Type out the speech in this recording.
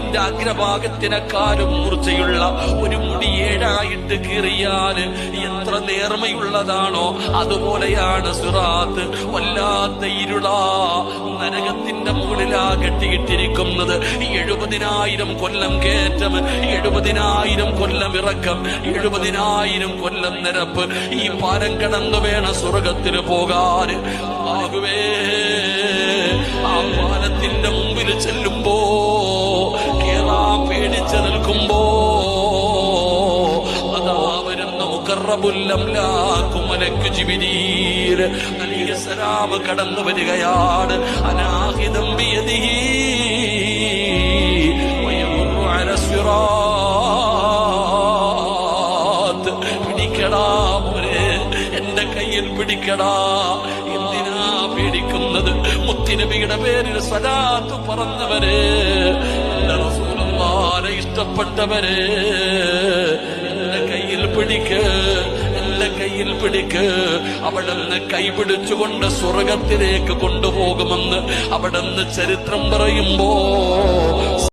അതിന്റെ അഗ്രഭാഗത്തിനെക്കാളും മൂർച്ചയുള്ള ഒരു മുടി ഏഴായിട്ട് കീറിയാല് എത്ര നേർമയുള്ളതാണോ അതുപോലെയാണ് സിറാത്ത്. വല്ലാത്ത ഇരുളാ, നരകത്തിന്റെ മുകളിലാ കെട്ടിയിട്ടിരിക്കുന്നത്. 70,000 കൊല്ലം കയറ്റം, 70,000 കൊല്ലം ഇറക്കം, 70,000 കൊല്ലം നിരപ്പ്. ഈ പാലം കടന്നു വേണം സ്വർഗത്തിന് പോകാൻ. ആകുവേ, ആ പാലത്തിന്റെ മുമ്പിൽ ചെല്ലുമ്പോ, കേറാൻ പേടിച്ചു നിൽക്കുമ്പോ, അതാ വരുന്ന മുഖറബുൽ അംലാഖ് മലക്ക് ജിബ്രീൽ അലൈഹിസ്സലാം കടന്നു വരികയാണ്. അനാഹിദം ബിയദിഹി വയമുറു അലാ സിറാത്ത്. പിടിക്കടാ മോനെ, എന്റെ കയ്യിൽ പിടിക്കടാ. എന്തിനാ പേടിക്കുന്നത്? മുത്തുനബിയുടെ പേരിൽ സ്വലാത്ത് പറഞ്ഞവര്, എന്റെ റസൂലുള്ളാഹിനെ ഇഷ്ടപ്പെട്ടവര്, എന്റെ കയ്യിൽ പിടിക്ക്, എന്റെ കയ്യിൽ പിടിക്ക്. അവിടുന്ന് കൈപിടിച്ചുകൊണ്ട് സ്വർഗത്തിലേക്ക് കൊണ്ടുപോകുമെന്ന് അവിടുന്ന് ചരിത്രം പറയുമ്പോ